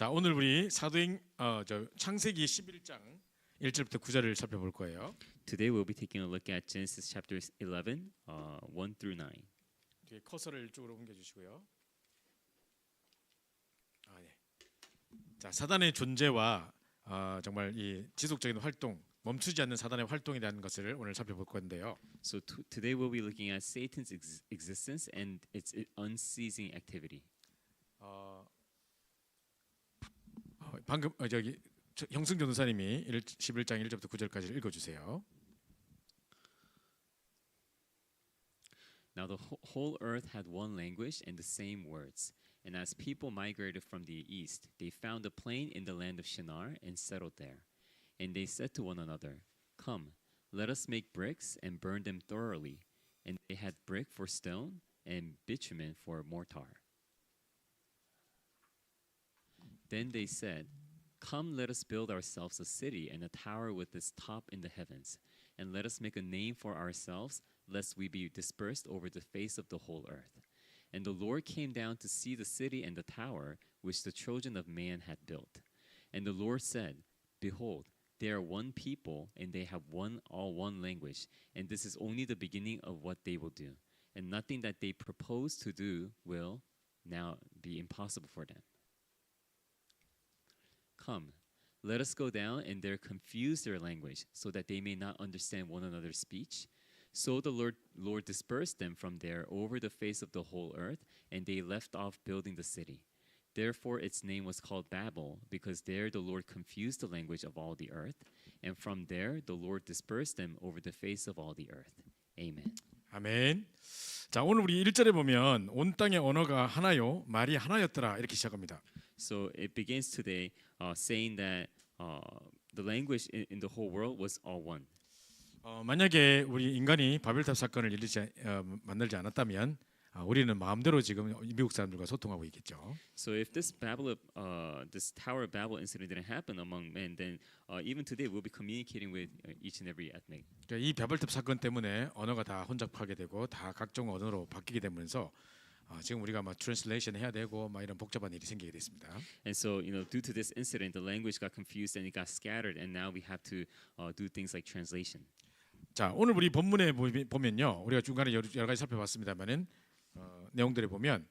자, 오늘 우리 사도행 창세기 11장 1절부터 9절을 살펴볼 거예요. Today we'll be taking a look at Genesis chapter 11, 1 through 9. 뒤에 커서를 이쪽으로 옮겨 주시고요. 네. 자, 사단의 존재와 정말 이 지속적인 활동, 멈추지 않는 사단의 활동에 대한 것을 오늘 살펴볼 건데요. So today we'll be looking at Satan's existence and its unceasing activity. 방금 형승 전도사님이 11장 1절부터 9절까지 읽어주세요. Now the whole earth had one language and the same words. And as people migrated from the east, they found a plain in the land of Shinar and settled there. And they said to one another, "Come, let us make bricks and burn them thoroughly." And they had brick for stone and bitumen for mortar. Then they said, "Come, let us build ourselves a city and a tower with its top in the heavens, and let us make a name for ourselves, lest we be dispersed over the face of the whole earth." And the Lord came down to see the city and the tower which the children of man had built. And the Lord said, "Behold, they are one people, and they have all one language, and this is only the beginning of what they will do. And nothing that they propose to do will now be impossible for them. Come, let us go down and there confuse their language, so that they may not understand one another's speech." So the Lord dispersed them from there over the face of the whole earth, and they left off building the city. Therefore its name was called Babel, because there the Lord confused the language of all the earth, and from there the Lord dispersed them over the face of all the earth. Amen. 아멘. 자, 오늘 우리 1절에 보면 온 땅의 언어가 하나요, 말이 하나였더라 이렇게 시작합니다. So it begins today saying that the language in the whole world was all one. 만약에 우리 인간이 바벨탑 사건을 만들지 않았다면 우리는 마음대로 지금 미국 사람들과 소통하고 있겠죠. So if this Tower of Babel incident didn't happen among men, then even today we'll be communicating with each and every ethnic. 그러니까 이 바벨탑 사건 때문에 언어가 다 혼잡하게 되고 다 각종 언어로 바뀌게 되면서 지금 우리가 막 트랜슬레이션 해야 되고 막 이런 복잡한 일이 생기게 됐습니다. And so, due to this incident, the language got confused and it got scattered, and now we have to do things like translation. 자, 오늘 우리 본문에 보면요, 우리가 중간에 여러 가지 살펴봤습니다만은 내용들을 보면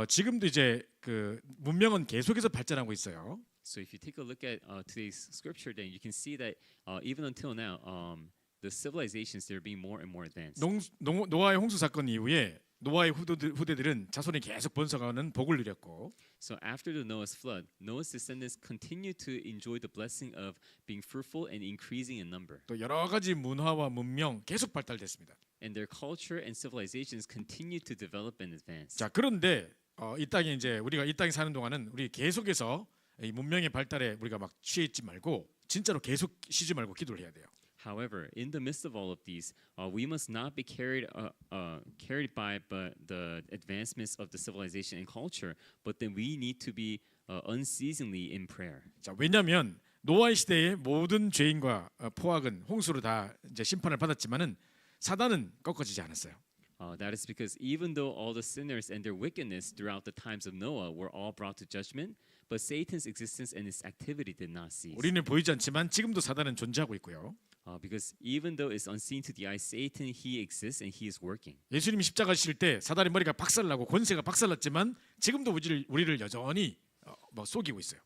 지금도 이제 그 문명은 계속해서 발전하고 있어요. So if you take a look at today's scripture, then you can see that even until now, the civilizations they're being more and more advanced. 노아의 홍수 사건 이후에 노아의 후대들은 자손이 계속 번성하는 복을 누렸고, So after the Noah's flood, Noah's descendants continue to enjoy the blessing of being fruitful and increasing in number. 또 여러 가지 문화와 문명 계속 발달됐습니다. And their culture and civilizations continue to develop and advance. 자, 그런데 이 땅에 이제 우리가 이 땅에 사는 동안은 우리 계속해서 이 문명의 발달에 우리가 막 취해 있지 말고 진짜로 계속 쉬지 말고 기도를 해야 돼요. However, in the midst of all of these, we must not be carried by the advancements of the civilization and culture, but then we need to be unceasingly in prayer. 자, 왜냐하면 노아의 시대의 모든 죄인과 포악은 홍수로 다 이제 심판을 받았지만은 사단은 꺾어지지 않았어요. That is because even though all the sinners and their wickedness throughout the times of Noah were all brought to judgment, but Satan's existence and his activity did not cease. 우리는 보이지 않지만 지금도 사단은 존재하고 있고요. Because even though it's unseen to the eye, Satan, he exists and he is working. 예수님이 십자가 지실 때 사단의 머리가 박살나고 권세가 박살났지만 지금도 우리를 여전히 속이고 있어요.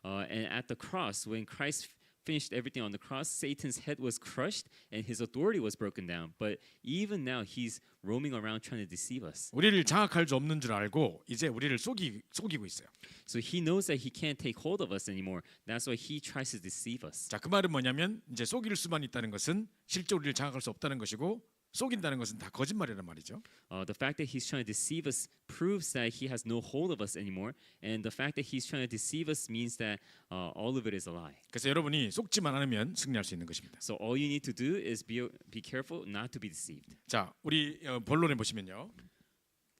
And at the cross, when Christ finished everything on the cross, Satan's head was crushed and his authority was broken down. But even now, he's roaming around trying to deceive us. 우리를 장악할 수 없는 줄 알고 이제 우리를 속이고 있어요. So he knows that he can't take hold of us anymore. That's why he tries to deceive us. 자, 그 말은 뭐냐면 이제 속일 수만 있다는 것은 실제 우리를 장악할 수 없다는 것이고 속인다는 것은 다 거짓말이란 말이죠. The fact that he's trying to deceive us proves that he has no hold of us anymore, and the fact that he's trying to deceive us means that all of it is a lie. 그래서 여러분이 속지만 않으면 승리할 수 있는 것입니다. So all you need to do is be careful not to be deceived. 자, 우리 본론에 보시면요.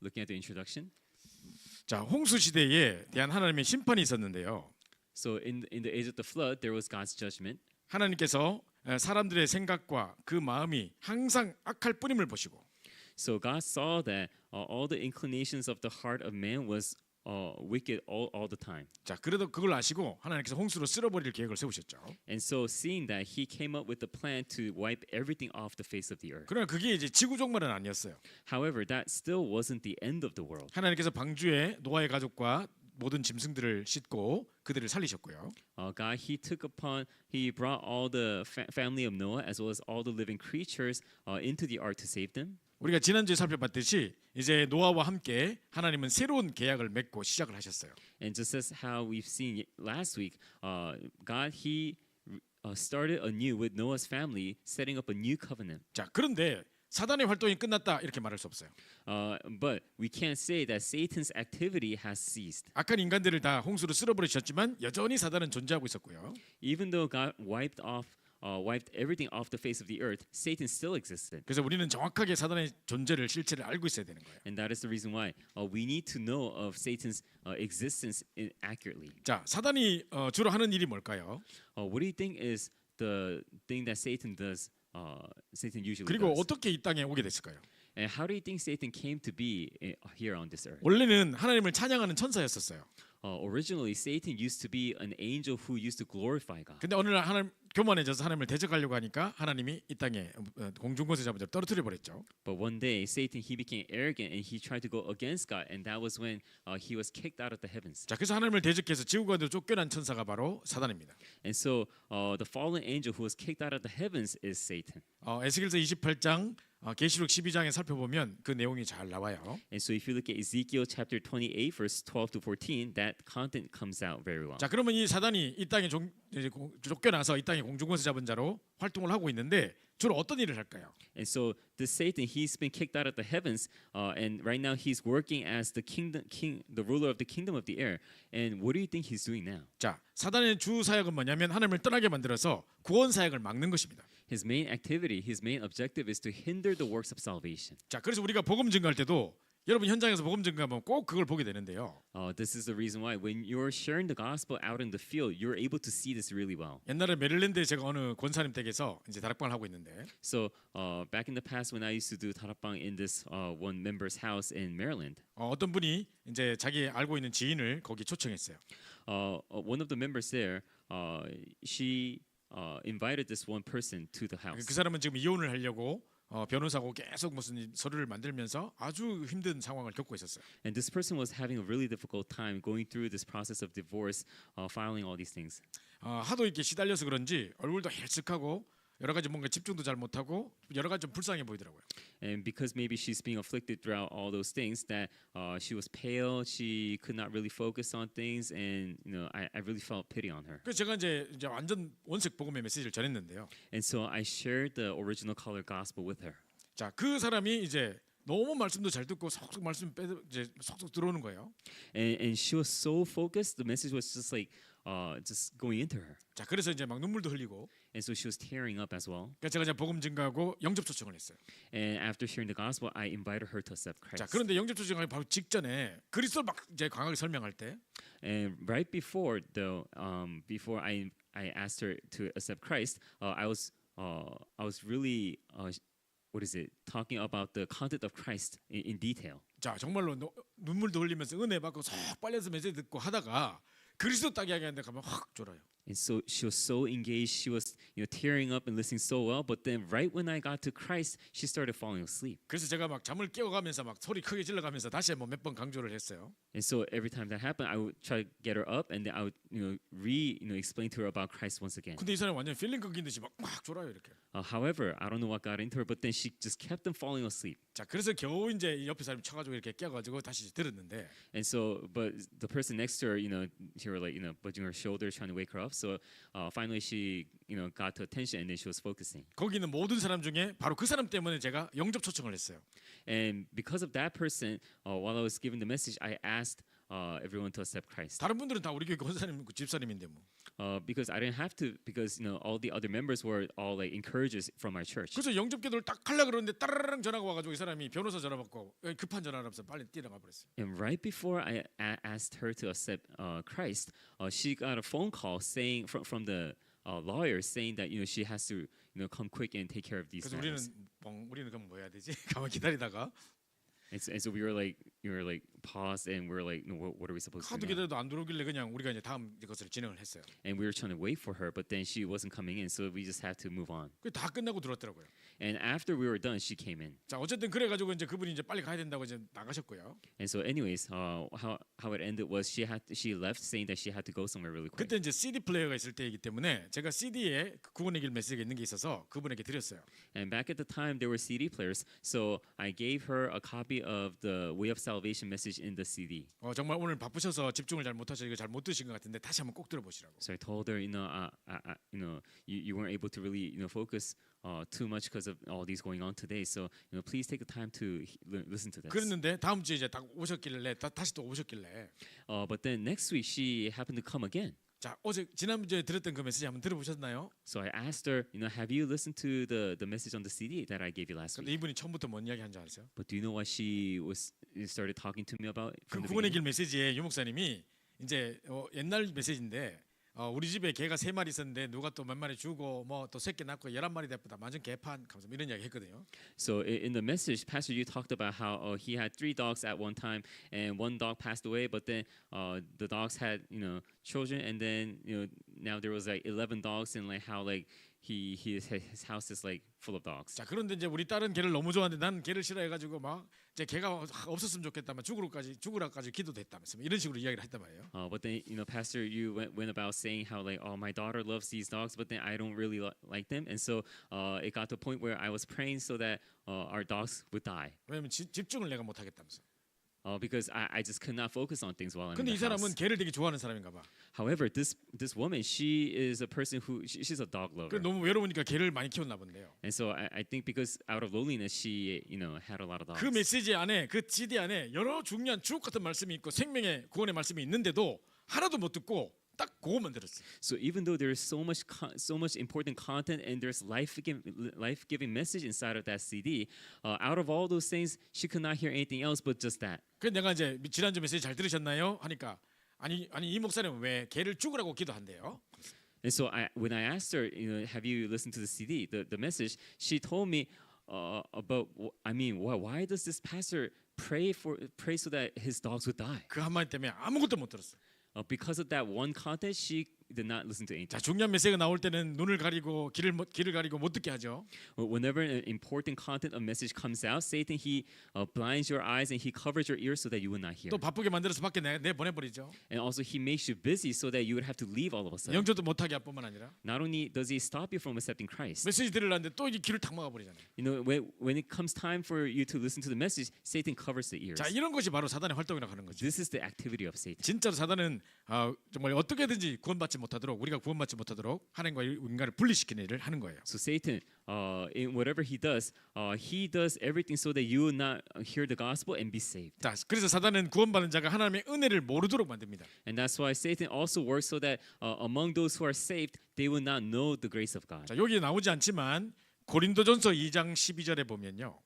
Looking at the introduction. 자, 홍수 시대에 대한 하나님의 심판이 있었는데요. So in the age of the flood, there was God's judgment. 하나님께서 사람들의 생각과 그 마음이 항상 악할 뿐임을 보시고 So God saw that all the inclinations of the heart of man was wicked all the time. 자, 그래도 그걸 아시고 하나님께서 홍수로 쓸어버릴 계획을 세우셨죠. And so, seeing that, he came up with a plan to wipe everything off the face of the earth. 그러나 그게 이제 지구 종말은 아니었어요. However, that still wasn't the end of the world. 하나님께서 방주에 노아의 가족과 모든 짐승들을 싣고 그들을 살리셨고요. God, he brought all the family of Noah as well as all the living creatures into the ark to save them. 우리가 지난주에 살펴봤듯이 이제 노아와 함께 하나님은 새로운 계약을 맺고 시작을 하셨어요. And just as how we've seen last week, God, he started anew with Noah's family, setting up a new covenant. 자, 그런데 사단의 활동이 끝났다 이렇게 말할 수 없어요. But we can't say that Satan's activity has ceased. 악한 인간들을 다 홍수로 쓸어버리셨지만 여전히 사단은 존재하고 있었고요. Even though God wiped everything off the face of the earth, Satan still existed. 그래서 우리는 정확하게 사단의 존재를 실체를 알고 있어야 되는 거예요. And that is the reason why we need to know of Satan's existence accurately. 자, 사단이 주로 하는 일이 뭘까요? What do you think is the thing that Satan does? Satan usually 그리고 does. 어떻게 이 땅에 오게 됐을까요? And how do you think Satan came to be here on this earth? 원래는 하나님을 찬양하는 천사였었어요. Originally, Satan used to be an angel who used to glorify God. 근데 어느 날 하나님 교만해져서 하나님을 대적하려고 하니까 하나님이 이 땅에 공중권세 잡은 자를 떨어뜨려 버렸죠. But one day, Satan he became arrogant and he tried to go against God, and that was when he was kicked out of the heavens. 자, 그래서 하나님을 대적해서 지구관으로 쫓겨난 천사가 바로 사단입니다. And so, the fallen angel who was kicked out of the heavens is Satan. 에스겔서 28장, 계시록 12장에 살펴보면 그 내용이 잘 나와요. And so, if you look at Ezekiel chapter 28, verse 12 to 14, that content comes out very well. 자, 그러면 이 사단이 이 땅에 쫓겨나서 이 땅에 공중권세 잡은 자로 활동을 하고 있는데 주로 어떤 일을 할까요? And so, this Satan, he's been kicked out of the heavens, and right now he's working as the the ruler of the kingdom of the air. And what do you think he's doing now? 자, 사단의 주 사역은 뭐냐면 하나님을 떠나게 만들어서 구원 사역을 막는 것입니다. His main activity, his main objective is to hinder the works of salvation. 자, 그래서 우리가 복음 증거할 때도 여러분 현장에서 복음 증거하면 꼭 그걸 보게 되는데요. This is the reason why when you're sharing the gospel out in the field, you're able to see this really well. 옛날에 메릴랜드에 제가 어느 권사님 댁에서 이제 다락방을 하고 있는데 So back in the past, when I used to do 다락방 in this one member's house in Maryland, 어떤 분이 이제 자기 알고 있는 지인을 거기 초청했어요. one of the members there, she invited this one person to the house. 그 사람은 지금 이혼을 하려고 변호사고 계속 무슨 서류를 만들면서 아주 힘든 상황을 겪고 있었어요. And this person was having a really difficult time going through this process of divorce, filing all these things. 하도 이렇게 시달려서 그런지 얼굴도 헬쓱하고 여러 가지 뭔가 집중도 잘 못하고 여러 가지 좀 불쌍해 보이더라고요. And because maybe she's being afflicted throughout all those things, that she was pale, she could not really focus on things, and I really felt pity on her. 그래서 제가 이제 완전 원색 복음의 메시지를 전했는데요. And so I shared the original color gospel with her. 자, 그 사람이 이제 너무 말씀도 잘 듣고 속속 말씀 이제 속속 들어오는 거예요. And she was so focused, the message was just like just going into her. 자, 그래서 이제 막 눈물도 흘리고. And so she was tearing up as well. 그러니까 제가 이제 복음 증거하고 영접 초청을 했어요. And after sharing the gospel, I invited her to accept Christ. 자, 그런데 영접 초청하기 바로 직전에 그리스도를 막 이제 강하게 설명할 때 And right before, though, before I asked her to accept Christ, I was really what is it? Talking about the content of Christ in detail. 자, 정말로 눈물도 흘리면서 은혜 받고 쏙 빨려서 메시지 듣고 하다가 그리스도 딱 이야기하는데 가면 확 졸아요. And so she was so engaged. She was, tearing up and listening so well. But then, right when I got to Christ, she started falling asleep. 그래서 제가 막 잠을 깨워가면서 막 소리 크게 질러가면서 다시 한번 몇 번 강조를 했어요. And so every time that happened, I would try to get her up, and then I would, explain to her about Christ once again. 근데 이 사람 완전 필링 끊긴 듯이 막 졸아요 이렇게. However, I don't know what got into her, but then she just kept on falling asleep. 자, 그래서 겨우 이제 옆에 사람이 쳐가지고 이렇게 깨가지고 다시 들었는데. And so, but the person next to her, she were like, budging her shoulder, trying to wake her up. So finally, she, got to attention, and then she was focusing. 거기 있는 모든 사람 중에 바로 그 사람 때문에 제가 영접 초청을 했어요. And because of that person, while I was giving the message, I asked everyone to accept Christ. 다른 분들은 다 우리 교회 권사님, 집사님인데 뭐. Because I didn't have to, because all the other members were all like encouragers from our church. 그래서 영접 기도를 딱 하려고 그러는데 따라랑 전화가 와가지고 이 사람이 변호사 전화 받고 급한 전화라면서 빨리 뛰어가 버렸어요. And right before I asked her to accept Christ, she got a phone call saying from the lawyer saying that she has to come quick and take care of these 그래서 matters. 우리는 그럼 뭐 해야 되지? 가만 기다리다가 And so we were like paused and we were like, no, what are we supposed to 하도 do now? 기다려도 안 들어오길래 그냥 우리가 이제 다음 것을 진행을 했어요. And we were trying to wait for her, but then she wasn't coming in, so we just had to move on. 그 다 끝나고 들어왔더라고요. And after we were done, she came in. 자 어쨌든 그래가지고 이제 그분이 이제 빨리 가야 된다고 이제 나가셨고요. And so, anyways, how it ended was she left saying that she had to go somewhere really quick. 그때 이제 CD 플레이어가 있을 때이기 때문에 제가 CD에 구원의 길 메시지가 있는 게 있어서 그분에게 드렸어요. And back at the time, there were CD players, so I gave her a copy of the Way of Salvation message in the CD. 정말 오늘 바쁘셔서 집중을 잘 못하셔서 이거 잘 못 드신 것 같은데 다시 한번 꼭 들어보시라고. So I told her, you weren't able to really, focus too much because of all these going on today. So, please take the time to listen to this. 그랬는데 다음 주에 이제 딱 오셨길래 다시 또 오셨길래 But then next week, she happened to come again. 자 어제 지난주에 들었던 그 메시지 한번 들어보셨나요? So I asked her, have you listened to the message on the CD that I gave you last 근데 week? 이분이 처음부터 뭔 이야기 한줄 아세요? But do you know what she started talking to me about 그 from the 구원의 길 beginning? 메시지에 유 목사님이 이제 옛날 메시지인데 우리 집에 개가 3마리 있었는데 누가 또 몇 마리 주고 뭐 또 새끼 낳고 11마리 됐다 완전 개판 하면서 이런 이야기 했거든요. So in the message, Pastor, you talked about how he had 3 dogs at one time, and one dog passed away. But then the dogs had children, and then now there was like 11 dogs, and like how like his house is like full of dogs. 자 그런데 이제 우리 딸은 개를 너무 좋아하는데 나는 개를 싫어해가지고 막 이제 개가 없었으면 좋겠다만 죽으라까지 기도됐다면서 이런 식으로 이야기를 했단 말이에요. But then Pastor, you went about saying how like, oh, my daughter loves these dogs, but then I don't really like them, and so it got to a point where I was praying so that our dogs would die. 왜냐면 집중을 내가 못하겠다면서. Because I just could not focus on things while I'm in 근데 the 이 사람은 house. 개를 되게 좋아하는 사람인가 봐. However, this woman, she is a person who she's a dog 그 lover, 너무 외로우니까 개를 많이 키웠나 본데요. and so I think because out of loneliness, she had a lot of dogs. 그 메시지 안에 그 CD 안에 여러 중요한 주옥 같은 말씀이 있고 생명의 구원의 말씀이 있는데도 하나도 못 듣고 딱 그것만 들었어요. So even though there's so much important content and there's life-giving message inside of that CD, out of all those things, she could not hear anything else but just that. 그 내가 이제 지난주 메시지 잘 들으셨나요? 하니까 아니 이 목사님은 왜 개를 죽으라고 기도한대요? And so when I asked her, have you listened to the CD, the message, she told me about, why does this pastor pray so that his dogs would die? 그 한마디 때문에 아무것도 못 들었어요. Because of that one content, she did not listen to anything. 자 중요한 메시지가 나올 때는 눈을 가리고 길을 가리고 못 듣게 하죠. Whenever an important content of message comes out, Satan he blinds your eyes and he covers your ears so that you will not hear. 또 바쁘게 만들어서 밖에 내 보내버리죠. And also he makes you busy so that you would have to leave all of a sudden. 영접도 못하게 할 뿐만 아니라 Not only does he stop you from accepting Christ, 메시지 들으려는데 또 이제 길을 탁 막아버리잖아요. when it comes time for you to listen to the message, Satan covers the ears. 자 이런 것이 바로 사단의 활동이라고 하는 거죠. This is the activity of Satan. 진짜로 사단은 정말 어떻게든지 구원받지 못하도록 우리가 구원받지 못하도록 하나님과 인간을 분리시키는 일을 하는 거예요. So Satan, in whatever he does everything so that you will not hear the gospel and be saved. 자, 그래서 사단은 구원받은 자가 하나님의 은혜를 모르도록 만듭니다. And that's why Satan also works so that among those who are saved, they will not know the grace of God. 자, 여기 나오지 않지만 고린도전서 2장 12절에 보면요.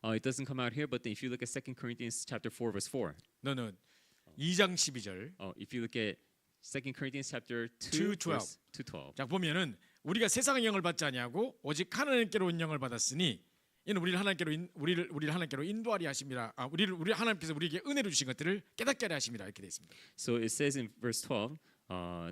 It doesn't come out here, but then if you look at 2 Corinthians chapter 4, verse 4, 너는 2장 12절. if you look at 2 Corinthians chapter 2, 2:12. verse 2:12. 자, 보면은 우리가 세상의 영을 받지 아니하고 오직 하나님께로 온 영을 받았으니 이는 우리를 하나님께로 인도하리 하심이라. 우리 하나님께서 우리에게 은혜로 주신 것들을 깨닫게 하려 하심이라 이렇게 되어 있습니다. So it says in verse 12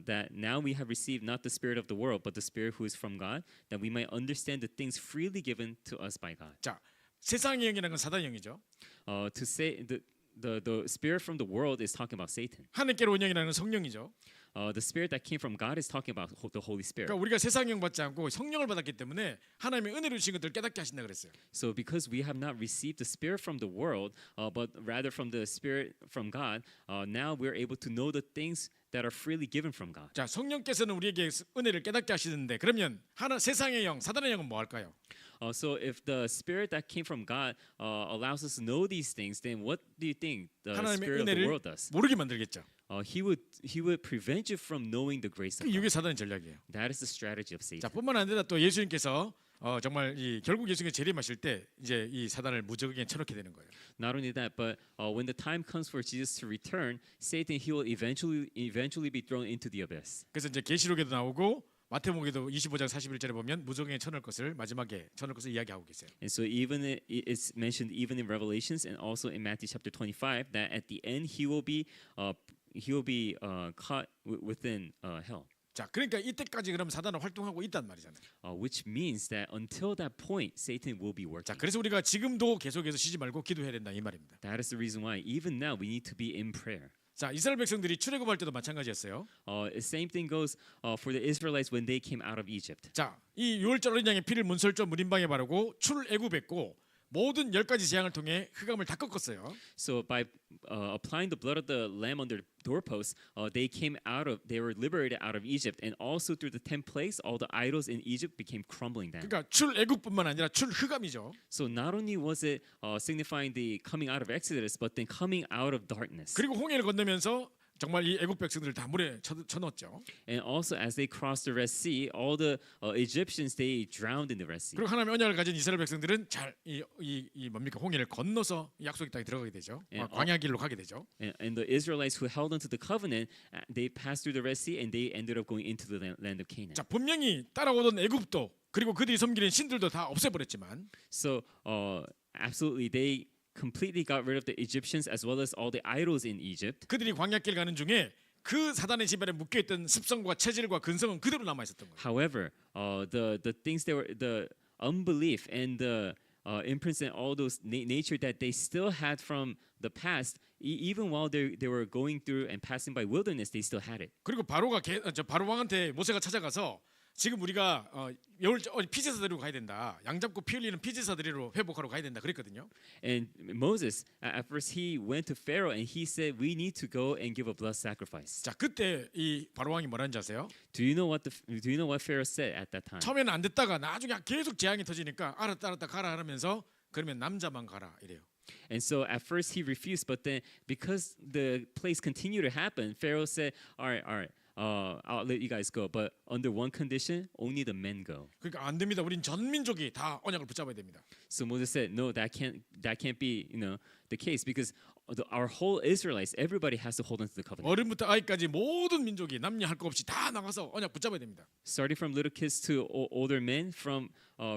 that now we have received not the spirit of the world, but the Spirit who is from God, that we might understand the things freely given to us by God. 자, 세상의 영이라는 건 사단의 영이죠. To say the spirit from the world is talking about Satan. 하나님께로 온 영이라는 건 성령이죠. The spirit that came from God is talking about the Holy Spirit. 그러니까 우리가 세상의 영 받지 않고 성령을 받았기 때문에 하나님의 은혜로 주신 것들을 깨닫게 하신다 그랬어요. So because we have not received the spirit from the world, but rather from the spirit from God, now we're able to know the things that are freely given from God. 자, 성령께서는 우리에게 은혜를 깨닫게 하시는데 그러면 세상의 영, 사단의 영은 뭐 할까요? So if the spirit that came from God allows us to know these things, then what do you think the 하나님의 spirit of the 은혜를 world does? 모르게 만들겠죠. He would prevent you from knowing the grace of 이게 God. 사단의 전략이에요. That is the strategy of Satan. 자, 뿐만 아니라 또 예수님께서 정말 결국 예수님이 재림하실 때 이제 이 사단을 무적에게 쳐놓게 되는 거예요. Not only that, but when the time comes for Jesus to return, Satan he will eventually be thrown into the abyss. 그래서 이제 계시록에도 나오고 마태복음에도 25장 41절에 보면 무적행에 천할 것을 마지막에 천할 것을 이야기하고 계세요. And so even it's mentioned even in Revelations and also in Matthew chapter 25 that at the end he will be caught within hell. 자, 그러니까 이때까지 그럼 사단은 활동하고 있단 말이잖아요. Which means that until that point, Satan will be 자, working. 그래서 우리가 지금도 계속해서 쉬지 말고 기도해야 된다 이 말입니다. That is the reason why even now we need to be in prayer. 자, 이스라엘 백성들이 출애굽할 때도 마찬가지였어요. Same thing goes for the Israelites when they came out of Egypt. 자, 이 유월절 어린 양의 피를 문설주 문인방에 바르고 출애굽했고 모든 10가지 재앙을 통해 흑암을 다 꺾었어요. So by applying the blood of the lamb on their doorposts, they were liberated out of Egypt, and also through the 10 plagues, all the idols in Egypt became crumbling down. 그러니까 출애굽뿐만 아니라 출흑암이죠. So not only was it signifying the coming out of Exodus, but then coming out of darkness. 그리고 홍해를 건너면서 정말 이 애굽 백성들을 다 물에 쳐넣었죠. And also as they crossed the Red Sea, all the Egyptians they drowned in the Red Sea. 그리고 하나님의 언약을 가진 이스라엘 백성들은 잘 이 뭡니까 홍해를 건너서 약속의 땅에 들어가게 되죠. 광야 길로 가게 되죠. And the Israelites who held onto the covenant, they passed through the Red Sea and they ended up going into the land of Canaan. 자, 분명히 따라오던 애굽도 그리고 그들이 섬기는 신들도 다 없애버렸지만 So absolutely they completely got rid of the Egyptians as well as all the idols in Egypt. 그들이 광야길 가는 중에 그 사단의 지발에 묶여있던 습성과 체질과 근성은 그대로 남아 있었던 거예요. However, the things they were the unbelief and the imprints and all those nature that they still had from the past, even while they were going through and passing by wilderness, they still had it. 그리고 바로 왕한테 모세가 찾아가서 지금 우리가 피제사드리로 가야 된다. 양 잡고 피 흘리는 피제사드리로 회복하러 가야 된다. 그랬거든요. And Moses, at first, he went to Pharaoh and he said, "We need to go and give a blood sacrifice." 자, 그때 이 바로 왕이 뭐라는지 아세요? Do you know what Pharaoh said at that time? 처음에는 안 됐다가 나중에 계속 재앙이 터지니까 알았다 가라 하면서 그러면 남자만 가라 이래요. And so at first he refused, but then because the plagues continued to happen, Pharaoh said, "All right. I'll let you guys go, but under one condition, only the men go." 그러니까 안 됩니다. 우린 전 민족이 다 언약을 붙잡아야 됩니다. So Moses said, "No, that can't be, the case because our whole Israelites, everybody has to hold on to the covenant. 어른부터 아이까지 모든 민족이 남녀 할 것 없이 다 나가서 언약 붙잡아야 됩니다. Starting from little kids to older men, from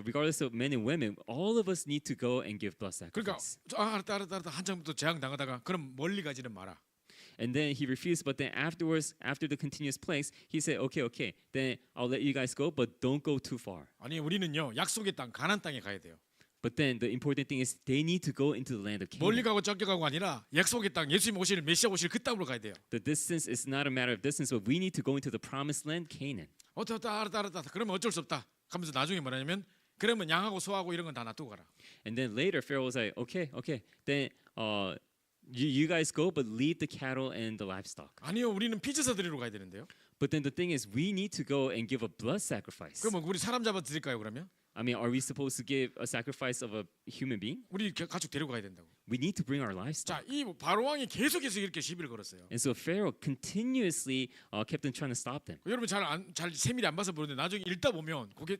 regardless of men and women, all of us need to go and give blood 그러니까 sacrifice." 알았다 한참부터 재앙 당하다가 그럼 멀리 가지는 마라. And then he refused, but then afterwards, after the continuous plagues, he said, okay, then I'll let you guys go, but don't go too far. 아니 우리는요 약속의 땅 가나안 땅에 가야 돼요. But then the important thing is they need to go into the land of 멀리 Canaan. 가고 적게 가고 아니라 약속의 땅 예수님 오실 메시아 오실 그 땅으로 가야 돼요. The distance is not a matter of distance, but we need to go into the promised land, Canaan. 알았다. 그러면 어쩔 수 없다. 하면서 나중에 뭐냐면 그러면 양하고 소하고 이런 건 다 놔두고 가라. And then later, Pharaoh was like, okay, then you guys go, but leave the cattle and the livestock. 아니요, 우리는 피제사 드리러 가야 되는데요. But then the thing is, we need to go and give a blood sacrifice. 그러면 우리 사람 잡아 드릴까요? 그러면 I mean, are we supposed to give a sacrifice of a human being? 우리 가축 데리고 가야 된다고. We need to bring our livestock. 자, 이 바로 왕이 계속해서 이렇게 시비를 걸었어요. And so Pharaoh continuously kept on trying to stop them. 여러분 잘 세밀히 안 봐서 모르는데 나중에 읽다 보면 그게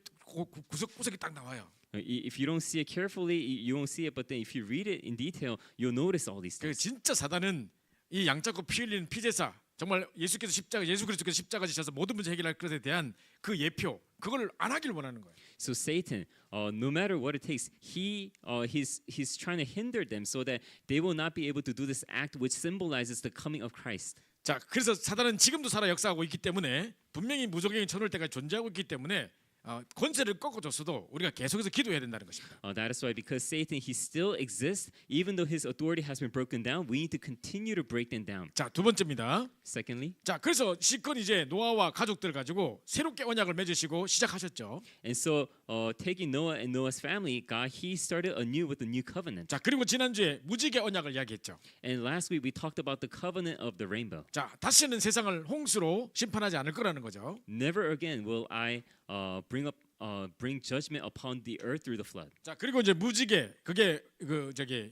구석구석이 딱 나와요. If you don't see it carefully, you won't see it. But then if you read it in detail, you'll notice all these 그 things. 진짜 사단은 이 양잡고 피 흘리는 피제사 정말 예수 그리스도께서 십자가 지셔서 모든 문제 해결할 것에 대한 그 예표 그걸 안 하길 원하는 거예요. So Satan, no matter what it takes, he's trying to hinder them so that they will not be able to do this act which symbolizes the coming of Christ. 자, 그래서 사단은 지금도 살아 역사하고 있기 때문에 분명히 무적행이 천월 때가 존재하고 있기 때문에 권세를 꺾어줬어도 우리가 계속해서 기도해야 된다는 것입니다. That is why, because Satan, he still exists, even though his authority has been broken down, we need to continue to break them down. 자, 두 번째입니다. Secondly, 자, 그래서 시건 이제 노아와 가족들 가지고 새롭게 언약을 맺으시고 시작하셨죠. and so taking Noah and Noah's family, God, he started anew with a new covenant. 자, 그리고 지난주에 무지개 언약을 이야기했죠. And last week we talked about the covenant of the rainbow. 자, 다시는 세상을 홍수로 심판하지 않을 거라는 거죠. Never again will I bring judgment upon the earth through the flood. 자, 그리고 이제 무지개 그게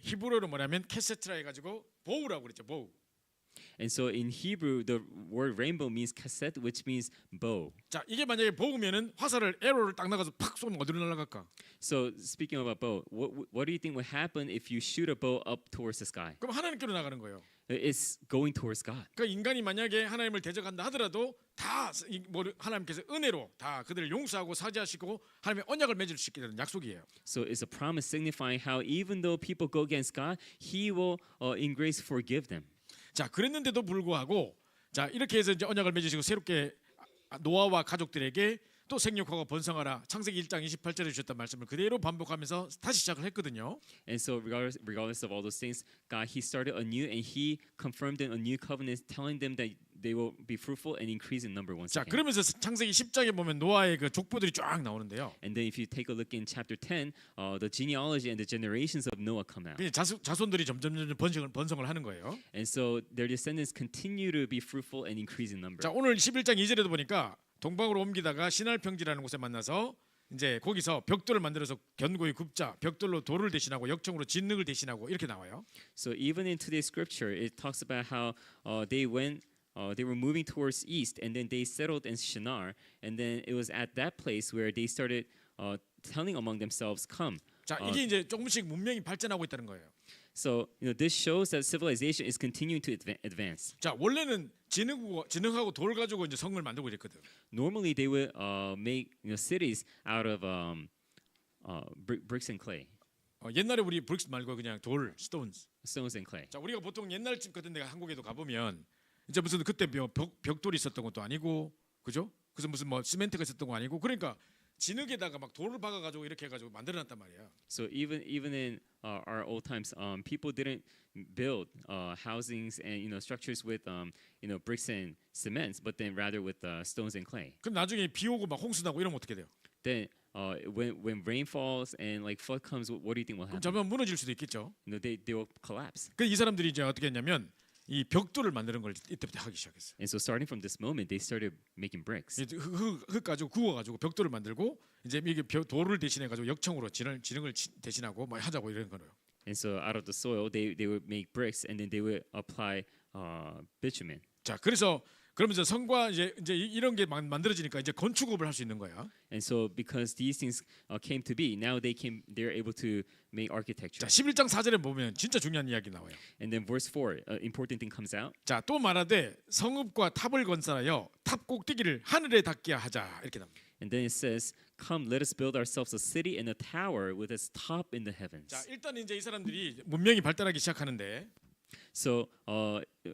히브리어로 뭐냐면 캐세트라 해가지고 보우라고 그랬죠. 보우. And so in Hebrew, the word rainbow means cassette, which means bow. 자, 이게 만약에 보우면은 화살을 에로를 딱 나가서 팍 쏘면 어디로 날아갈까? So speaking about bow, what do you think would happen if you shoot a bow up towards the sky? 그럼 하나님께로 나가는 거예요. It's going towards God. 그 인간이 만약에 하나님을 대적한다 하더라도 다 하나님께서 은혜로 다 그들을 용서하고 사죄하시고 하나님의 언약을 맺을 수 있게 되는 약속이에요. So it's a promise signifying how even though people go against God, He will in grace forgive them. 자, 그랬는데도 불구하고 자, 이렇게 해서 이제 언약을 맺으시고 새롭게 노아와 가족들에게 또 생육하고 번성하라 창세기 1장 28절에 주셨던 말씀을 그대로 반복하면서 다시 시작을 했거든요. And so regardless of all those things, God, He started anew and He confirmed in a new covenant, telling them that they will be fruitful and increase in number once 자, again. 그러면서 창세기 10장에 보면 노아의 그 족보들이 쫙 나오는데요. And then if you take a look in chapter 10, the genealogy and the generations of Noah come out. 그냥 자손들이 점점 번성을 하는 거예요. And so their descendants continue to be fruitful and increase in number. 자, 오늘 11장 2절에도 보니까 동방으로 옮기다가 신할 평지라는 곳에 만나서 이제 거기서 벽돌을 만들어서 견고히 굽자 벽돌로 돌을 대신하고 역청으로 진흙을 대신하고 이렇게 나와요. So even in today's scripture, it talks about how they were moving towards east, and then they settled in Shinar, and then it was at that place where they started telling among themselves, "Come." 자, 이게 이제 조금씩 문명이 발전하고 있다는 거예요. So this shows that civilization is continuing to advance. 자, 원래는 진흙하고 돌 가지고 이제 성을 만들고 이랬거든. Normally, they would make cities out of bricks and clay, 옛날에 우리 브릭스 말고 그냥 돌, 스톤스. stones and clay. 자, 우리가 보통 옛날 집 같은 데가 한국에도 가보면 이제 무슨 그때 벽돌이 있었던 것도 아니고, 그죠? 그래서 무슨 뭐 시멘트가 있었던 거 아니고, 그러니까 진흙에다가 막 돌을 박아가지고 이렇게 해가지고 만들어놨단 말이야. So even in our old times, people didn't build housings and structures with bricks and cements, but then rather with stones and clay. 그럼 나중에 비 오고 막 홍수 나고 이러면 어떻게 돼요? Then when rain falls and like flood comes, what do you think will 그럼 happen? 잠깐 무너질 수도 있겠죠. They will collapse. 그 이 사람들이 이제 어떻게 했냐면 이 벽돌을 만드는 걸 이때부터 하기 시작했어요. And so starting from this moment, they started making bricks. 흙 가지고 구워가지고 벽돌을 만들고 이제 이게 돌을 대신해가지고 역청으로 진흙을 대신하고 뭐 하자고 이런 거예요. And so out of the soil, they would make bricks, and then they would apply bitumen. 자, 그러면서 성과 이제 이런 게 만들어지니까 이제 건축업을 할 수 있는 거야. And so because these things came to be, now they're able to make architecture. 자, 11장 4절에 보면 진짜 중요한 이야기 나와요. And then verse 4, important thing comes out. 자, 또 말하되 성읍과 탑을 건설하여 탑 꼭대기를 하늘에 닿게 하자 이렇게 나옵니다. And then it says, "Come, let us build ourselves a city and a tower with its top in the heavens." 자, 일단 이제 이 사람들이 문명이 발달하기 시작하는데, So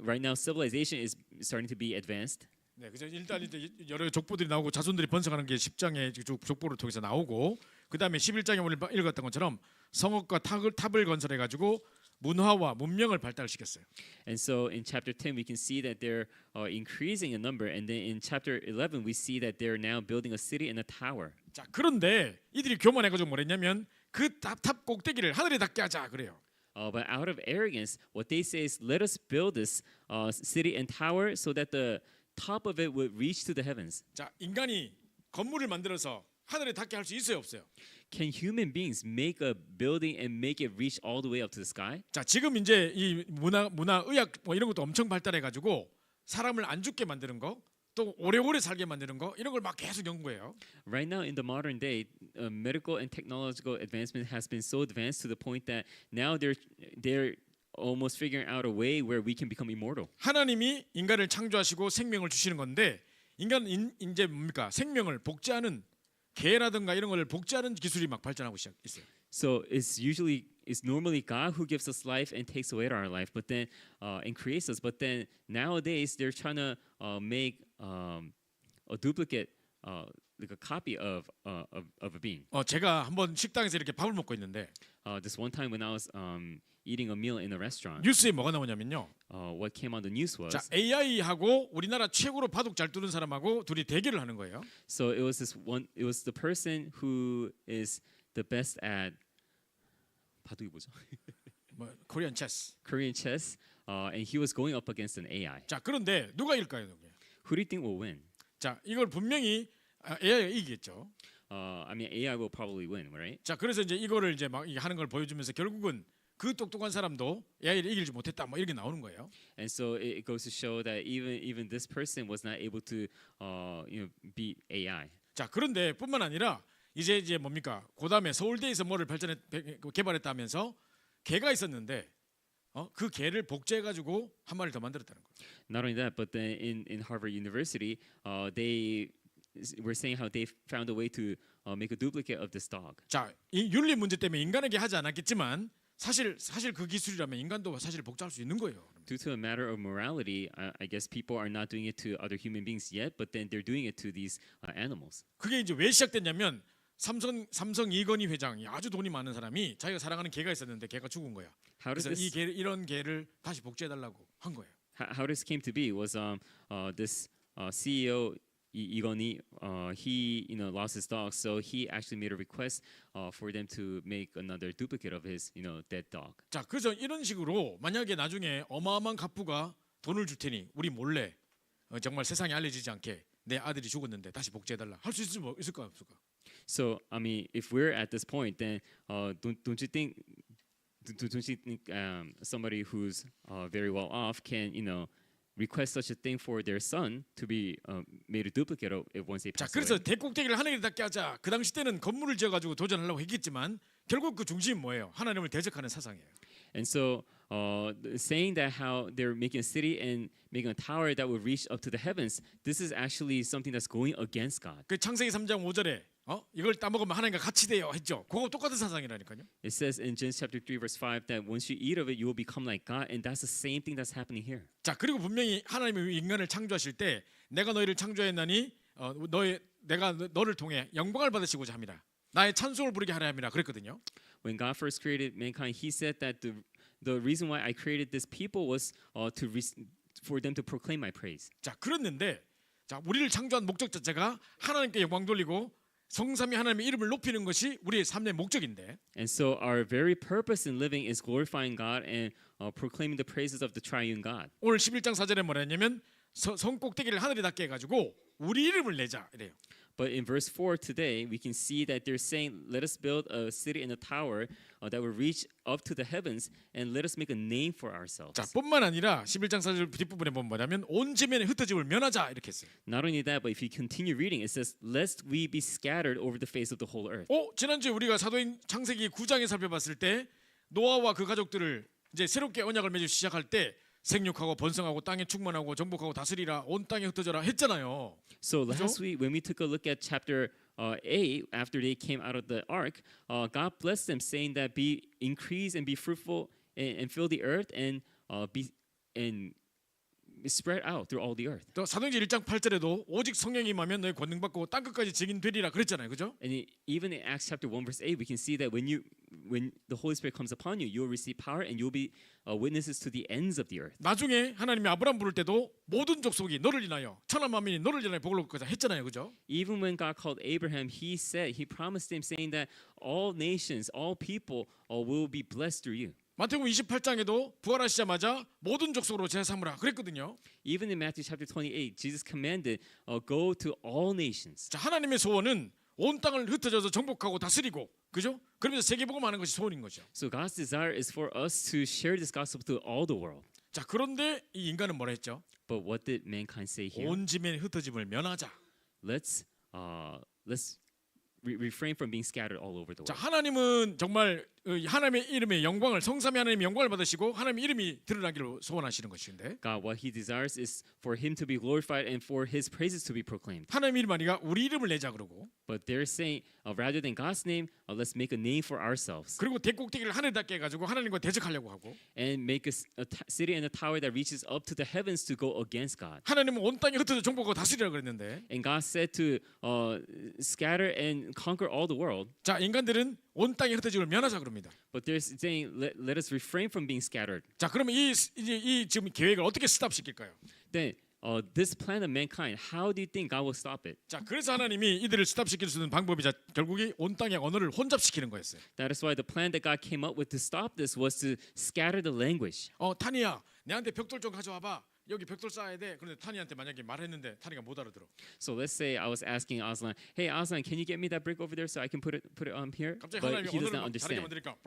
right now, civilization is starting to be advanced. 네, 그죠. 일단 이제 여러 족보들이 나오고 자손들이 번성하는 게 10장의 족보를 통해서 나오고, 그 다음에 11장에 오늘 읽었던 것처럼 성읍과 탑을 건설해 가지고 문화와 문명을 발달시켰어요. And so in chapter 10, we can see that they're increasing in number, and then in chapter 11, we see that they're now building a city and a tower. 자, 그런데 이들이 교만해가지고 뭐랬냐면 그 탑 꼭대기를 하늘에 닿게 하자 그래요. But out of arrogance, what they say is, "Let us build this city and tower so that the top of it would reach to the heavens." 자, 인간이 건물을 만들어서 하늘에 닿게 할 수 있어요, 없어요? Can human beings make a building and make it reach all the way up to the sky? 자, 지금 이제 이 문화 의학 뭐 이런 것도 엄청 발달해가지고 사람을 안 죽게 만드는 거, 또 오래오래 살게 만드는 거 이런 걸 막 계속 연구해요. Right now in the modern day, medical and technological advancement has been so advanced to the point that now they're almost figuring out a way where we can become immortal. 하나님이 인간을 창조하시고 생명을 주시는 건데, 인간은 이제 뭡니까? 생명을 복제하는 개라든가 이런 걸 복제하는 기술이 막 발전하고 있어요. So it's normally God who gives us life and takes away our life, but then and creates us. But then nowadays they're trying to make a duplicate, like a copy of a being. 제가 한번 식당에서 이렇게 밥을 먹고 있는데 This one time when I was eating a meal in a restaurant, 뉴스에 뭐가 나오냐면요. what came on the news was, 자, AI하고 우리나라 최고로 바둑 잘 두는 사람하고 둘이 대결을 하는 거예요. so it was the person who is the best at 바둑이 뭐죠? 뭐 코리안 체스. Korean chess, and he was going up against an AI. 자, 그런데 누가 이길까요? Who do you think will win? 자, 이걸 분명히 AI가 이기겠죠. I mean, AI will probably win, right? 자, 그래서 이제 이거를 이제 막 하는 걸 보여주면서 결국은 그 똑똑한 사람도 AI를 이길지 못했다, 뭐 이렇게 나오는 거예요. And so it goes to show that even this person was not able to beat AI. 자, 그런데 뿐만 아니라 이제 뭡니까? 그다음에 서울대에서 뭐를 개발했다면서 개가 있었는데 그 개를 복제해 가지고 한 마리 더 만들었다는 거예요. Not only that, but then in Harvard University, they were saying how they found a way to make a duplicate of this dog. 자, 이 윤리 문제 때문에 인간에게 하지 않았겠지만 사실 그 기술이라면 인간도 사실 복제할 수 있는 거예요. Due to a matter of morality, I guess people are not doing it to other human beings yet, but then they're doing it to these animals. 그게 이제 왜 시작됐냐면 삼성 이건희 회장이 아주 돈이 많은 사람이 자기가 사랑하는 개가 있었는데 개가 죽은 거야. How does 그래서 this 이런 개를 다시 복제해 달라고 한 거예요. how this came to be was this CEO Igoni, he lost his dog, so he actually made a request for them to make another duplicate of his dead dog. 자, 그래서 이런 식으로 만약에 나중에 어마어마한 갑부가 돈을 줄 테니 우리 몰래 정말 세상에 알려지지 않게 내 아들이 죽었는데 다시 복제해 달라 할 수 있을까 없을까? So I mean, if we're at this point, then don't you think somebody who's very well off can request such a thing for their son to be made a duplicate of it once they 자, pass 그래서 away? 대꼭대기를 하늘에 닿게 하자. 그 당시 때는 건물을 지어가지고 도전하려고 했겠지만 결국 그 중심은 뭐예요? 하나님을 대적하는 사상이에요. And so saying that how they're making a city and making a tower that would reach up to the heavens, this is actually something that's going against God. 그 창세기 3장 5절에 이걸 따먹으면 하나님과 같이 돼요 했죠. 그거 똑같은 사상이라니까요. It says in Genesis chapter 3 verse 5 that once you eat of it, you will become like God, and that's the same thing that's happening here. 자, 그리고 분명히 하나님이 인간을 창조하실 때 내가 너희를 창조했나니 내가 너를 통해 영광을 받으시고자 합니다. 나의 찬송을 부르게 하려 합니다. 그랬거든요. When God first created mankind, He said that the reason why I created this people was for them to proclaim my praise. 자, 그랬는데 자, 우리를 창조한 목적 자체가 하나님께 영광 돌리고 성삼위 하나님의 이름을 높이는 것이 우리의 삶의 목적인데. And so our very purpose in living is glorifying God and proclaiming the praises of the triune God. 오늘 11장 4절에 뭐라 했냐면 성 꼭대기를 하늘에 닿게 해가지고 우리 이름을 내자 이래요. But in verse 4 today, we can see that they're saying, let us build a city and a tower that will reach up to the heavens, and let us make a name for ourselves. 자, 뿐만 아니라 11장 4절 뒷부분에 보면 뭐냐면 온 지면에 흩어짐을 면하자 이렇게 했어요. Not only that, but if you continue reading, it says, lest we be scattered over the face of the whole earth. 지난주에 우리가 사도행 창세기 9장에 살펴봤을 때 노아와 그 가족들을 이제 새롭게 언약을 맺기 시작할 때 생육하고 번성하고 땅에 충만하고 정복하고 다스리라 온 땅에 흩어져라 했잖아요. So last week, when we took a look at chapter 8, after they came out of the ark, God blessed them, saying that be increase and be fruitful and fill the earth and be spread out through all the earth. 또 사도행전 1장 8절에도 오직 성령이 임하면 너희 권능 받고 땅 끝까지 증인되리라 그랬잖아요. 그죠? And even in Acts chapter 1 verse 8, we can see that when the Holy Spirit comes upon you, you will receive power and you'll be witnesses to the ends of the earth. 나중에 하나님이 아브라함 부를 때도 모든 족속이 너를 인하여 천하 만민이 너를 인하여 복을 얻고자 했잖아요. 그죠? Even when God called Abraham, he promised him saying that all nations, all people will be blessed through you. 마태복음 28장에도 부활하시자마자 모든 족속으로 제사 삼으라 그랬거든요. Even in Matthew chapter 28, Jesus commanded, go to all nations. 자, 하나님의 소원은 온 땅을 흩어져서 정복하고 다스리고, 그죠? 그러면서 세계복음하는 것이 소원인 거죠. So God's desire is for us to share this gospel to all the world. 자, 그런데 이 인간은 뭐라 했죠? But what did mankind say here? 온 지면에 흩어짐을 면하자. Let's refrain from being scattered all over the 자, world. 하나님은 정말 하나님의 이름의 영광을 성삼위 하나님의 영광을 받으시고 하나님의 이름이 드러나기를 소원하시는 것인데 God, what He desires is for Him to be glorified and for His praises to be proclaimed. 하나님의 이름 아니라 우리 이름을 내자 그러고 But they're saying, rather than God's name, let's make a name for ourselves 그리고 대꼭대기를 하늘에 닿게 해가지고 하나님과 대적하려고 하고 and make a city and a tower that reaches up to the heavens to go against God. 하나님은 온 땅에 흩어져 정복하고 다스리라 그랬는데 And God said to scatter and conquer all the world. 자, 인간들은 온 땅에 흩어짐을 면하자 그럽니다. But they're saying, let us refrain from being scattered. 자, 그러면 이 지금 계획을 어떻게 스탑시킬까요? Then this plan of mankind, how do you think God will stop it? 자, 그래서 하나님이 이들을 스탑시킬 수 있는 방법이 결국이 온 땅의 언어를 혼잡시키는 거였어요. That is why the plan that God came up with to stop this was to scatter the language. 타니야, 내한테 벽돌 좀 가져와봐. 여기 벽돌 쌓아야 돼. 그런데 타니한테 만약에 말했는데 타니가 못 알아들어. So let's say I was asking Aslan, hey Aslan, can you get me that brick over there so I can put it here? 갑자기 But 하나님이 he does 언어를 not 다르게 understand. 만드니까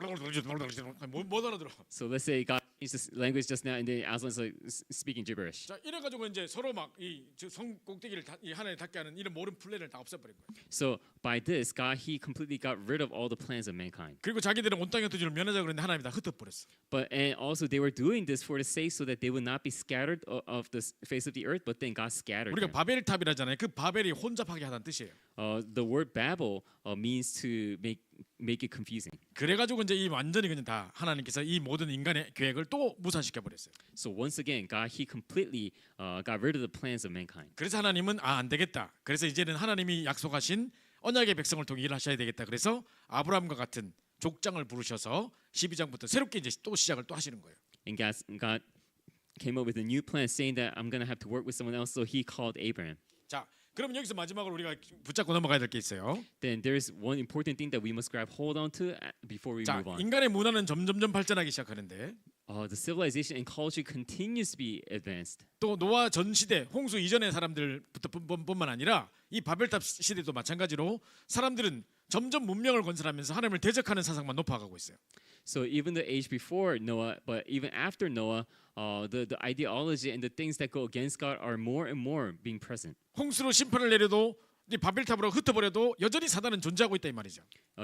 못 알아들어. So let's say God It's just language just now, and then Aslan's like speaking gibberish. 자, 이래 가지고 이제 서로 막 이 성 꼭대기를 이 하나님 닿게 하는 이런 모든 플랜을 다 없애버린 거예요. So by this, God he completely got rid of all the plans of mankind. 그리고 자기들은 온 땅의 토지를 면하자 그랬는데 하나님이 다 흩어버렸어. But and also they were doing this for the sake so that they would not be scattered of the face of the earth, but then God scattered 우리가 them. 바벨탑이라잖아요. 그 바벨이 혼잡하게 하다는 뜻이에요. The word Babel means to make it confusing. 그래가지고 이제 이 완전히 그냥 다 하나님께서 이 모든 인간의 계획을 또 무산시켜 버렸어요. So once again, God he completely got rid of the plans of mankind. 그래서 하나님은 안 되겠다. 그래서 이제는 하나님이 약속하신 언약의 백성을 통해 일하셔야 되겠다. 그래서 아브라함과 같은 족장을 부르셔서 12장부터 새롭게 이제 또 시작을 또 하시는 거예요. And God came up with a new plan, saying that I'm gonna have to work with someone else. So He called Abraham. 자, 그럼 여기서 마지막으로 우리가 붙잡고 넘어가야 될 게 있어요. Then there's one important thing that we must grab hold on to before we 자, move on. 인간의 문화는 점점점 발전하기 시작하는데 The civilization and culture continues to be advanced. 또 노아 전 시대 홍수 이전의 사람들부터 뿐만 아니라 이 바벨탑 시대도 마찬가지로 사람들은 점점 문명을 건설하면서 하나님을 대적하는 사상만 높아가고 있어요. So even the age before Noah, but even after Noah, the ideology and the things that go against God are more and more being present. 홍수로 심판을 내려도 이 바벨탑으로 흩어버려도 여전히 사단은 존재하고 있다 이 말이죠.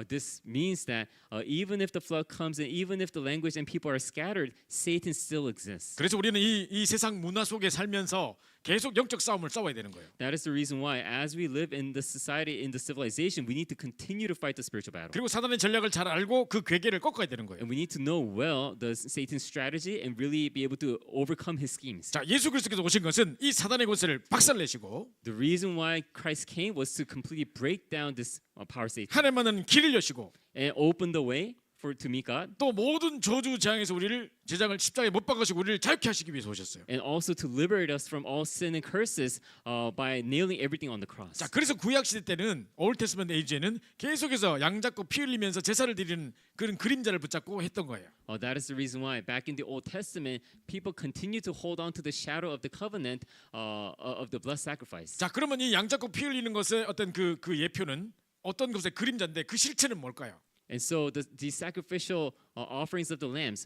This means that even if the flood comes and even if the language and people are scattered, Satan still exists. 그래서 우리는 이 세상 문화 속에 살면서 계속 영적 싸움을 싸워야 되는 거예요. That is the reason why, as we live in the society, in the civilization, we need to continue to fight the spiritual battle. 그리고 사단의 전략을 잘 알고 그 괴계를 꺾어야 되는 거예요. And we need to know well the Satan's strategy and really be able to overcome his schemes. 자, 예수 그리스도께서 오신 것은 이 사단의 권세를 박살내시고 The reason why Christ came was to completely break down this power of Satan 하늘만은 길을 여시고 and open the way to meet God, 또 모든 저주 재앙에서 우리를 제장을 십자가에 못 박으시고 우리를 자유케 하시기 위해서 오셨어요. and also to liberate us from all sin and curses by nailing everything on the cross. 자, 그래서 구약 시대 때는 올드 테스먼트 에이지에는 계속해서 양 잡고 피 흘리면서 제사를 드리는 그런 그림자를 붙잡고 했던 거예요. That is the reason why back in the Old Testament, people continue to hold on to the shadow of the covenant of the blood sacrifice. 자, 그러면 이 양 잡고 피 흘리는 것의 어떤 그 예표는 어떤 것의 그림자인데 그 실체는 뭘까요? And so the sacrificial offerings of the lambs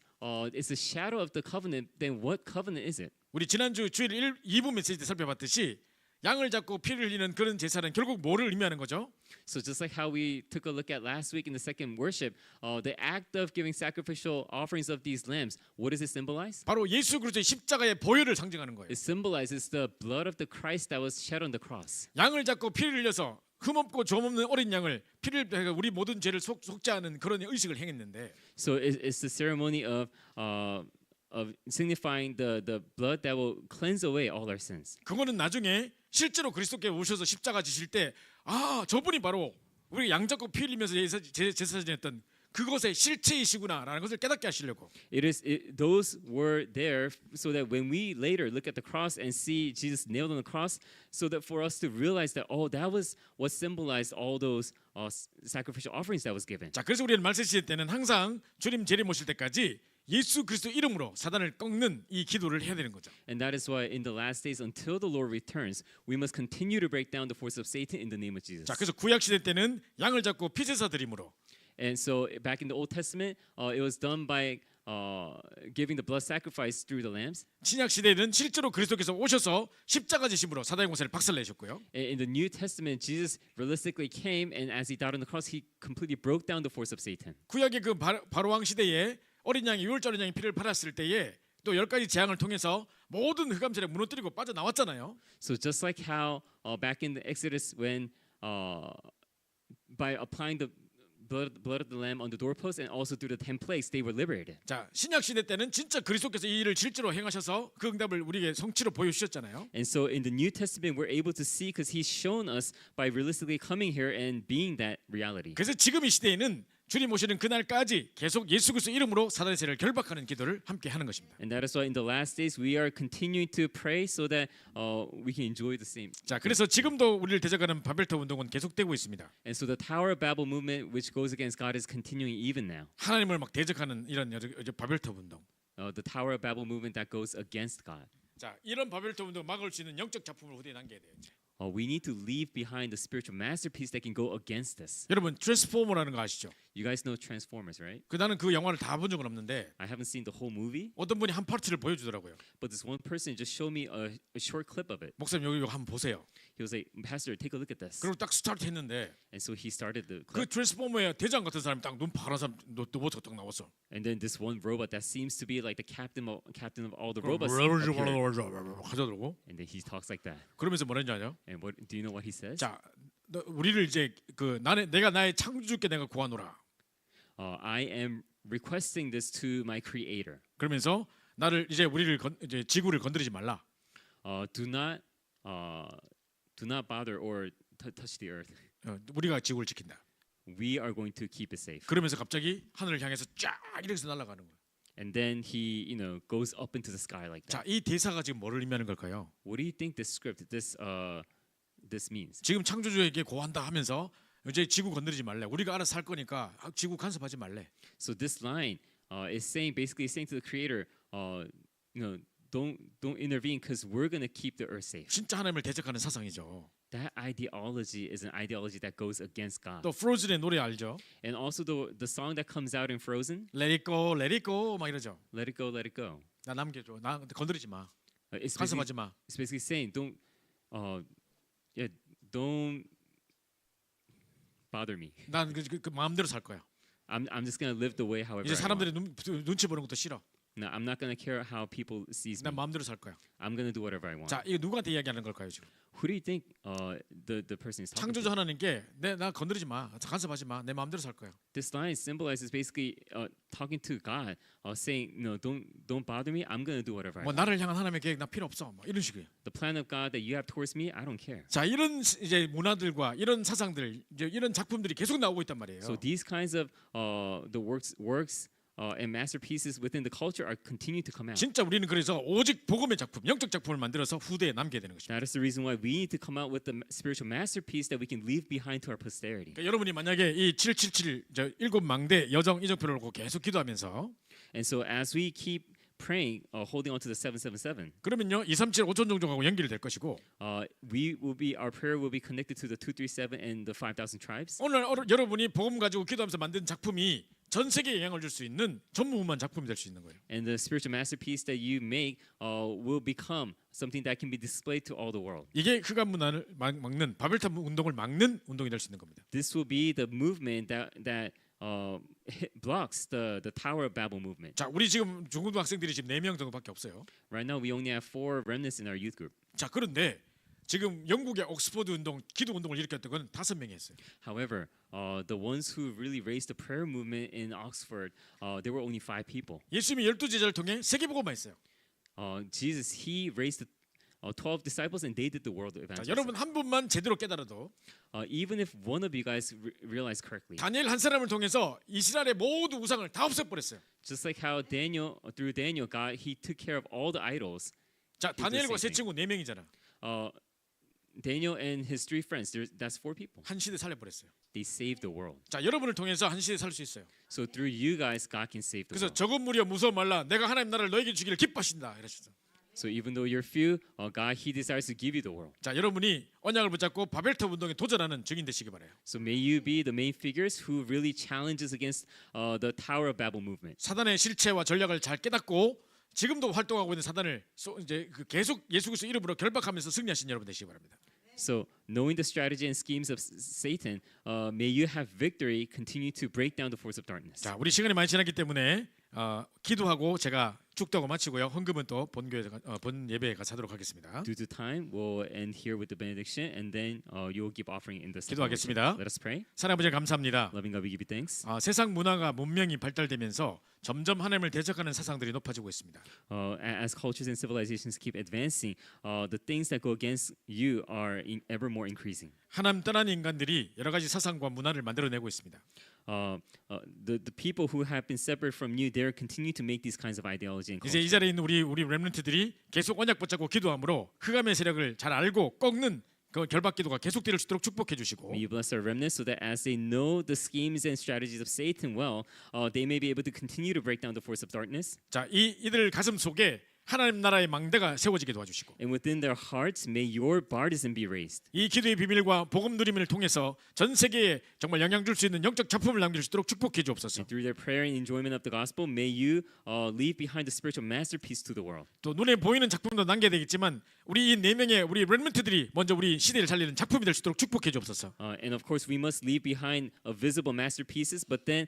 is a shadow of the covenant. Then what covenant is it? 우리 지난주 주일 2부 메시지 때 살펴봤듯이 양을 잡고 피를 흘리는 그런 제사는 결국 뭐를 의미하는 거죠? So just like how we took a look at last week in the second worship, the act of giving sacrificial offerings of these lambs, what does it symbolize? 바로 예수 그리스도의 십자가의 보혈을 상징하는 거예요. It symbolizes the blood of the Christ that was shed on the cross. 양을 잡고 피를 흘려서 흠없고 점없는 어린 양을 피를 우리 모든 죄를 속죄하는 그런 의식을 행했는데 So it's the ceremony of signifying the blood that will cleanse away all our sins. 그거는 나중에 실제로 그리스도께 오셔서 십자가 지실 때 아, 저분이 바로 우리 양 잡고 피 흘리면서 제사 지냈던 그것의 실체이시구나라는 것을 깨닫게 하시려고. Those were there so that when we later look at the cross and see Jesus nailed on the cross, so that for us to realize that that was what symbolized all those sacrificial offerings that was given. 자, 그래서 우리는 말세 시대 때는 항상 주님 재림 오실 때까지 예수 그리스도 이름으로 사단을 꺾는 이 기도를 해야 되는 거죠. And that is why in the last days until the Lord returns, we must continue to break down the force of Satan in the name of Jesus. 자, 그래서 구약 시대 때는 양을 잡고 피제사 드림으로. And so back in the Old Testament, it was done by giving the blood sacrifice through the lambs. 신약 시대는 실제로 그리스도께서 오셔서 십자가 지심으로 사단의 권세를 박살내셨고요. In the New Testament, Jesus realistically came, and as he died on the cross, he completely broke down the force of Satan. 구약의 그 바로왕 시대에 어린 양이 유월절 어린 양이 피를 팔았을 때에 또 10가지 재앙을 통해서 모든 흑암세를 무너뜨리고 빠져나왔잖아요. So just like how back in the Exodus when by applying the blood of the lamb on the doorpost and also through the 10 plagues they were liberated. 자, 신약 시대 때는 진짜 그리스도께서 이 일을 실제로 행하셔서 그 응답을 우리에게 성취로 보여주셨잖아요. And so in the New Testament we're able to see because he's shown us by realistically coming here and being that reality. 그래서 지금 이 시대에는 주님 오시는 그날까지 계속 예수 그리스도 이름으로 사단의 세를 결박하는 기도를 함께 하는 것입니다. And that is why in the last days we are continuing to pray so that we can enjoy the same. 자, 그래서 지금도 우리를 대적하는 바벨탑 운동은 계속되고 있습니다. And so the Tower of Babel movement which goes against God is continuing even now. 하나님을 막 대적하는 이런 바벨탑 운동. The Tower of Babel movement that goes against God. 자, 이런 바벨탑 운동 막을 수 있는 영적 작품을 후대에 남겨야 돼요. we need to leave behind the spiritual masterpiece that can go against this. 여러분 트랜스포머라는 거 아시죠? You guys know Transformers, right? 나는 그 영화를 다 본 적은 없는데 I haven't seen the whole movie, 어떤 분이 한 파트를 보여주더라고요. but this one person just showed me a short clip of it. 목사님 여기 이거 한번 보세요. He was like, Pastor, take a look at this. 그리고 딱 스타트 했는데 And so he started the 그 clip. 트랜스포머의 대장 같은 사람이 딱 눈 파란 사람 로봇 딱 나왔어. And then this one robot that seems to be like the captain of all the robots 하자더라고. and then he talks like that. 그러면서 뭐랬는지 아냐? And what do you know what he says? 자, 우리를 이제 그 내가 나의 창조주께 내가 구하노라. I am requesting this to my creator. 그러면서 나를 이제 이제 지구를 건드리지 말라. Do not bother or touch the earth. 우리가 지구를 지킨다. We are going to keep it safe. 그러면서 갑자기 하늘을 향해서 쫙 이렇게 해서 날아가는 거야. And then he, goes up into the sky like that. 자, 이 대사가 지금 뭐를 의미하는 걸까요? What do you think this script, this means? 지금 창조주에게 고한다 하면서 이제 지구 건드리지 말래. 우리가 알아서 살 거니까 지구 간섭하지 말래. So this line is basically saying to the creator, don't intervene because we're going to keep the earth safe. 진짜 하나님을 대적하는 사상이죠. That ideology is an ideology that goes against God. 또 프로즌의 노래 알죠? And also the song that comes out in Frozen, Let it go, let it go 막 이러죠. Let it go, let it go. 나 남겨줘. 나 건드리지 마. It's 간섭하지 마. basically saying don't bother me. 난 그 마음대로 살 거야. I'm just gonna live the way however 이제 I want. 사람들이 눈치 보는 것도 싫어. No, I'm not gonna care how people sees me. 난 마음대로 살 거야. I'm gonna do whatever I want. 자, 이거 누구한테 이야기하는 걸까요 지금? Who do you think the person is talking 창조주 to? 하나님께 나 건드리지 마, 간섭하지 마, 내 마음대로 살 거야. This line symbolizes basically talking to God, saying, no, don't bother me. I'm gonna do whatever I 뭐 want. 나를 향한 하나님의 계획 나 필요 없어. 뭐 이런 식이에요. The plan of God that you have towards me, I don't care. 자, 이런 이제 문화들과 이런 사상들, 이제 이런 작품들이 계속 나오고 있단 말이에요. So these kinds of the works and masterpieces within the culture are continuing to come out. 진짜 우리는 그래서 오직 복음의 작품, 영적 작품을 만들어서 후대에 남겨야 되는 것입니다. That is the reason why we need to come out with the spiritual masterpiece that we can leave behind to our posterity. 그러니까 여러분이 만약에 이 777 일곱 망대 여정 이정표를 놓고 계속 기도하면서 And so as we keep praying, holding on to the 777, 그러면요 237 5천 종족하고 연결될 것이고 our prayer will be connected to the 237 and the 5,000 tribes. 오늘 여러분이 복음 가지고 기도하면서 만든 작품이 전 세계에 영향을 줄 수 있는 전무후무한 작품이 될 수 있는 거예요. And the spiritual masterpiece that you make will become something that can be displayed to all the world. 이게 흑암 문화를 막는 바벨탑 운동을 막는 운동이 될 수 있는 겁니다. This will be the movement that blocks the Tower of Babel movement. 자, 우리 지금 중고등 학생들이 지금 4명 정도밖에 없어요. Right now, we only have 4 remnants in our youth group. 자, 그런데 지금 영국의 옥스퍼드 운동, 기도 운동을 일으켰던 건 5명이 했어요. However, the ones who really raised the prayer movement in Oxford, there were only 5 people. 예수님이 12제자를 통해 세계복음만 했어요. Jesus, he raised the 12 disciples and they did the world 자, evangelism. 여러분 한 분만 제대로 깨달아도 Even if one of you guys realize correctly, 다니엘 한 사람을 통해서 이스라엘의 모든 우상을 다 없애버렸어요. just like how through Daniel, God, he took care of all the idols. 자, He did the 다니엘과 세 same 친구 4명이잖아. Daniel and his 3 friends, that's 4 people. 한 시대 살려버렸어요. They saved the world. 자, 여러분을 통해서 한 시대 살 수 있어요. So through you guys, God can save the 그래서 world. 적은 무리여 무서워 말라. 내가 하나님 나라를 너에게 주기를 기뻐하신다. 이러셨어. So even though you're few, God, he desires to give you the world. 자, 여러분이 언약을 붙잡고 바벨탑 운동에 도전하는 증인 되시기 바라요. So may you be the main figures who really challenges against the Tower of Babel movement. 사단의 실체와 전략을 잘 깨닫고 지금도 활동하고 있는 사단을 이제 계속 예수 그리스도 이름으로 결박하면서 승리하신 여러분 되시기 바랍니다. So knowing the strategy and schemes of Satan, may you have victory, continue to break down the force of darkness. 자, 우리 시간이 많이 지났기 때문에 기도하고 제가 축도하고 마치고요. 헌금은 또 본 예배에 가서 하도록 하겠습니다. Due to time, we'll end here with the benediction, and then you will give offering in the 기도하겠습니다. Let us pray. 사랑하는 아버지 감사합니다. Loving God, we give you thanks. 세상 문화가 문명이 발달되면서 점점 하나님을 대적하는 사상들이 높아지고 있습니다. As cultures and civilizations keep advancing, the things that go against you are ever more increasing. 하나님 떠난 인간들이 여러 가지 사상과 문화를 만들어내고 있습니다. The people who have been separate from you, they continue to make these kinds of ideology and 이제 culture. 이 자리에 있는 우리 렘넌트들이 계속 언약 붙잡고 기도함으로 흑암의 세력을 잘 알고 꺾는 그 결박 기도가 계속될 수 있도록 축복해 주시고 May you bless our remnants so that as they know the schemes and strategies of Satan well, they may be able to continue to break down the force of darkness. 자, 이들 가슴 속에 하나님 나라의 망대가 세워지게 도와주시고 And within their hearts, may your partisan be raised. 이 기도의 비밀과 복음 누림을 통해서 전 세계에 정말 영향 줄 수 있는 영적 작품을 남길 수 있도록 축복해 주옵소서. And through their prayer and enjoyment of the gospel, may you leave behind the spiritual masterpiece to the world. 또 눈에 보이는 작품도 남겨야 되겠지만 우리 이 네 명의 우리 렘넌트들이 먼저 우리 시대를 살리는 작품이 될 수 있도록 축복해 주옵소서. And of course, we must leave behind visible masterpieces. But then,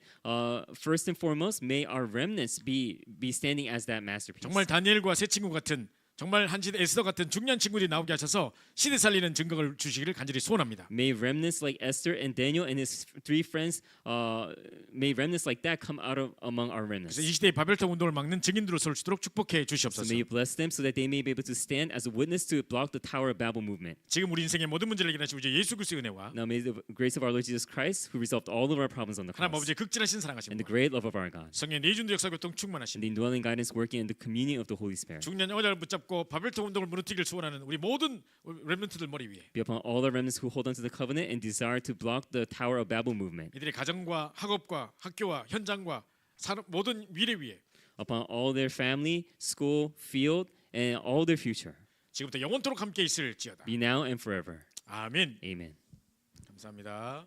first and foremost, may our remnants be standing as that masterpiece. 정말 다니엘과 세 친구 같은 정말 한 시대 에스더 같은 중요한 친구들이 나오게 하셔서 시대 살리는 증거를 주시기를 간절히 소원합니다. May remnants like Esther and Daniel and his three friends, may remnants like that come out of among our remnants. 그래서 이 시대의 바벨탑 운동을 막는 증인들로 설 수 있도록 축복해 So 주시옵소서. may you bless them so that they may be able to stand as a witness to block the Tower of Babel movement. 지금 우리 인생의 모든 문제를 해결하시고 이제 예수 그리스도의 은혜와 Now may the grace of our Lord Jesus Christ, who resolved all of our problems on the 하나님 cross, 아버지의 극진하신 사랑하심 and the great love of our God, 성령의 내준도 역사 교통 충만하심 and the indwelling guidance working in the communion of the Holy Spirit, 중년 여자를 붙잡고 바벨탑 운동을 무너뜨리기를 소원하는 우리 모든 렘넌트들 머리 위에 be upon all the remnants who hold on to the covenant and desire to block the Tower of Babel movement, 이들의 가정과 학업과 학교와 현장과 모든 미래 위에 upon all their family, school, field, and all their future. 지금부터 영원토록 함께 있을지어다. Be now and forever. 아멘. Amen. 감사합니다.